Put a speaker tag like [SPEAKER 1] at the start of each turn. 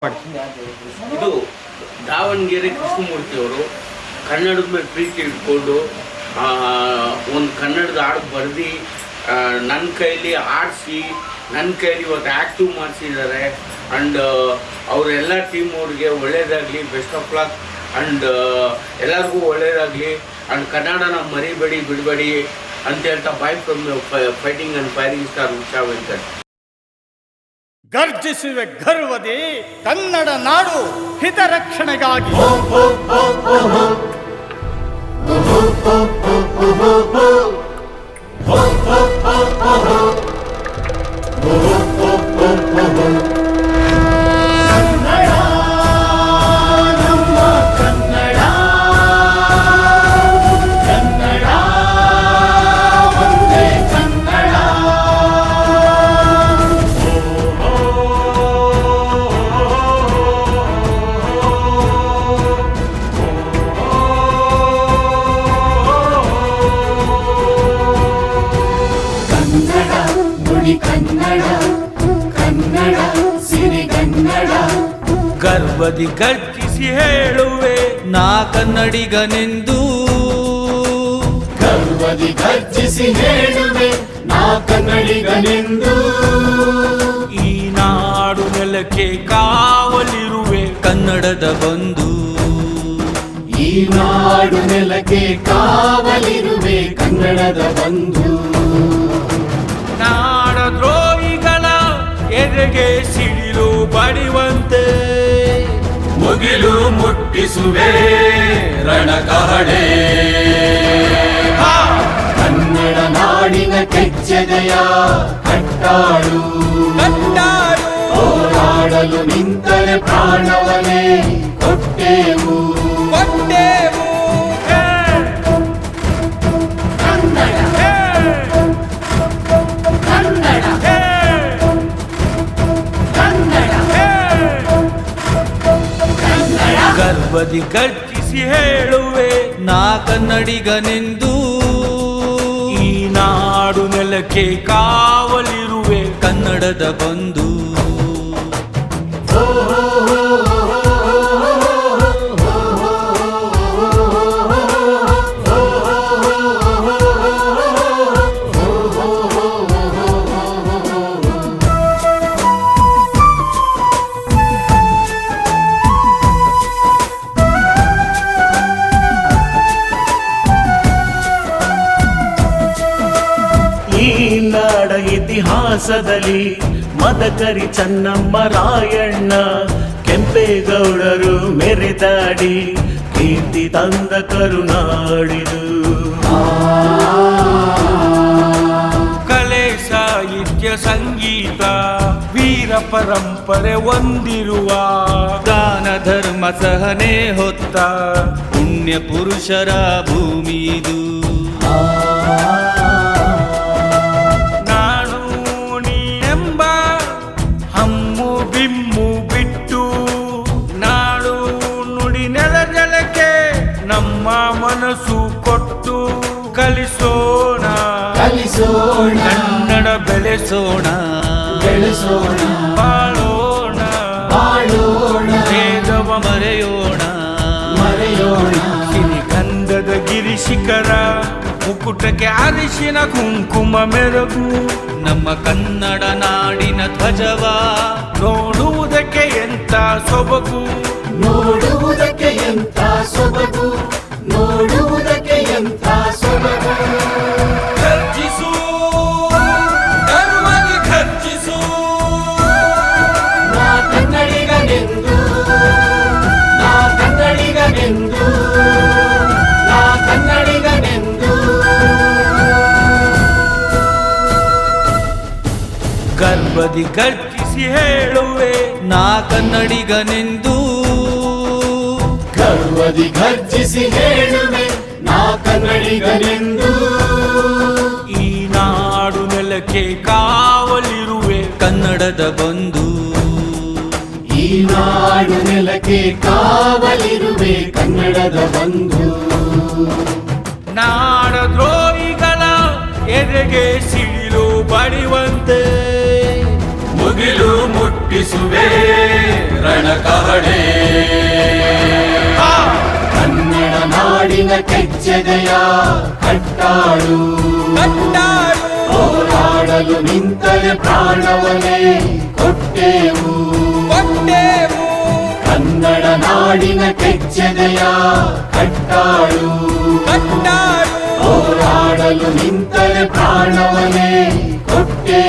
[SPEAKER 1] ಇದು ದಾವಣಗೆರೆ ಕೃಷ್ಣಮೂರ್ತಿಯವರು ಕನ್ನಡದ ಮೇಲೆ ಪ್ರೀತಿ ಇಟ್ಕೊಂಡು ಒಂದು ಕನ್ನಡದ ಹಾಡು ಬರೆದು ನನ್ನ ಕೈಲಿ ಆಡಿಸಿ ನನ್ನ ಕೈಲಿ ಇವತ್ತು ಆ್ಯಕ್ಟಿವ್ ಮಾಡಿಸಿದ್ದಾರೆ. ಆ್ಯಂಡ್ ಅವರೆಲ್ಲ ಟೀಮ್ ಅವ್ರಿಗೆ ಒಳ್ಳೇದಾಗಲಿ, ಬೆಸ್ಟ್ ಆಫ್ ಲಕ್. ಆ್ಯಂಡ್ ಎಲ್ಲರಿಗೂ ಒಳ್ಳೇದಾಗಲಿ. ಆ್ಯಂಡ್ ಕನ್ನಡನ ಮರಿಬೇಡಿ, ಬಿಡಬೇಡಿ ಅಂತ ಹೇಳ್ತಾ boy from fighting and firing star ಉತ್ಸಾಹ ವೆಂಕಟ್.
[SPEAKER 2] ಗರ್ಜಿಸುವೆ ಗರ್ವದಿ ಕನ್ನಡ ನಾಡು ಹಿತರಕ್ಷಣೆಗಾಗಿ.
[SPEAKER 3] ಕನ್ನಡ ಕನ್ನಡ ಸಿರಿಗನ್ನಡ
[SPEAKER 4] ಗರ್ವದಿ ಗರ್ಜಿಸಿ ಹೇಳುವೆ ನಾ ಕನ್ನಡಿಗನೆಂದು.
[SPEAKER 3] ಗರ್ವದಿ ಗರ್ಜಿಸಿ ಹೇಳುವೆ ನಾ ಕನ್ನಡಿಗನೆಂದು.
[SPEAKER 4] ಈ ನಾಡು ನೆಲಕ್ಕೆ ಕಾವಲಿರುವೆ ಕನ್ನಡದ ಬಂಧು.
[SPEAKER 3] ಈ ನಾಡು ನೆಲಕ್ಕೆ ಕಾವಲಿರುವೆ ಕನ್ನಡದ ಬಂಧು.
[SPEAKER 4] ದ್ರೋಹಿಗಳ ಎದೆಗೆ ಸಿಡಿಲು ಬಡಿವಂತೆ
[SPEAKER 3] ಮುಗಿಲು ಮುಟ್ಟಿಸುವೆ ರಣಕಹಳೆ. ಕನ್ನಡ ನಾಡಿನ ಕೆಚ್ಚೆದೆಯ ಕಟ್ಟಾಳು
[SPEAKER 4] ಕಟ್ಟಾಳು.
[SPEAKER 3] ಹೋರಾಡಲು ನಿಂತರೆ ಪ್ರಾಣವನೇ ಕೊಟ್ಟೆವು
[SPEAKER 4] ಕೊಟ್ಟೆವು. ಗರ್ವದಿ ಗರ್ಜಿಸಿ ಹೇಳುವೆ ನಾ ಕನ್ನಡಿಗನೆಂದು. ಈ ನಾಡು ನೆಲಕ್ಕೆ ಕಾವಲಿರುವೆ ಕನ್ನಡದ ಬಂಧು.
[SPEAKER 5] ನಾಡ ಇತಿಹಾಸದಲ್ಲಿ ಮದಕರಿ ಚನ್ನಮ್ಮ ರಾಯಣ್ಣ ಕೆಂಪೇಗೌಡರು ಮೆರೆದಾಡಿ ಕೀರ್ತಿ ತಂದ ಕರುನಾಡಿದು.
[SPEAKER 4] ಕಲೆ, ಸಾಹಿತ್ಯ, ಸಂಗೀತ, ವೀರ ಪರಂಪರೆ ಹೊಂದಿರುವ ದಾನ ಧರ್ಮ ಸಹನೆ ಹೊತ್ತ ಪುಣ್ಯ ಪುರುಷರ ಭೂಮಿ ಇದು. ಮನಸ್ಸು ಕೊಟ್ಟು ಕಲಿಸೋಣ
[SPEAKER 3] ಕಲಿಸೋಣ
[SPEAKER 4] ಕನ್ನಡ ಬೆಳೆಸೋಣ
[SPEAKER 3] ಬೆಳೆಸೋಣ
[SPEAKER 4] ಬಾಳೋಣ
[SPEAKER 3] ಬಾಳೋಣ
[SPEAKER 4] ಭೇದವ ಮರೆಯೋಣ
[SPEAKER 3] ಮರೆಯೋಣ.
[SPEAKER 4] ಸಿರಿಗಂಧದ ಗಿರಿಶಿಖರ ಮುಕುಟಕ್ಕೆ ಅರಿಶಿನ ಕುಂಕುಮ ಮೆರಗು ನಮ್ಮ ಕನ್ನಡ ನಾಡಿನ ಧ್ವಜವ ನೋಡುವುದಕ್ಕೆ ಎಂತ ಸೊಬಗು.
[SPEAKER 3] ನೋಡುವುದಕ್ಕೆ ಎಂಥ ಸೊಬಗು, ನೋಡುವುದಕ್ಕೆ ಎಂಥ ಸೊಬಗು.
[SPEAKER 4] ಗರ್ಜಿಸು ಗರ್ವದಿ ಗರ್ಜಿಸು
[SPEAKER 3] ನಾ ಕನ್ನಡಿಗನೆಂದು, ನಾ ಕನ್ನಡಿಗನೆಂದು, ನಾ ಕನ್ನಡಿಗನೆಂದು.
[SPEAKER 4] ಗರ್ವದಿ ಗರ್ಜಿಸಿ ಹೇಳುವೆ ನಾ ಕನ್ನಡಿಗನೆಂದು.
[SPEAKER 3] ಗರ್ವದಿ ಗರ್ಜಿಸಿ ಹೇಳುವೆ ನಾ ಕನ್ನಡಿಗನೆಂದು.
[SPEAKER 4] ಈ ನಾಡು ನೆಲಕ್ಕೆ ಕಾವಲಿರುವೆ ಕನ್ನಡದ ಬಂಧು.
[SPEAKER 3] ಈ ನಾಡು ನೆಲಕ್ಕೆ ಕಾವಲಿರುವೆ ಕನ್ನಡದ ಬಂಧು.
[SPEAKER 4] ನಾಡ ದ್ರೋಹಿಗಳ ಎದೆಗೆ ಸಿಡಿಲು ಬಡಿವಂತೆ
[SPEAKER 3] ಮುಗಿಲು ಮುಟ್ಟಿಸುವೆ ರಣಕಹಳೆ ಕನ್ನಡ ನಾಡಿನ ಕೆಚ್ಚೆದೆಯ ಕಟ್ಟಾಳು ಹೋರಾಡಲು ನಿಂತರೆ ಪ್ರಾಣವನೇ ಕೊಟ್ಟೆವು ಕನ್ನಡ ನಾಡಿನ ಕೆಚ್ಚೆದೆಯ ಕಟ್ಟಾಳು ಹೋರಾಡಲು ನಿಂತರೆ ಪ್ರಾಣವನೇ ಕೊಟ್ಟೆವು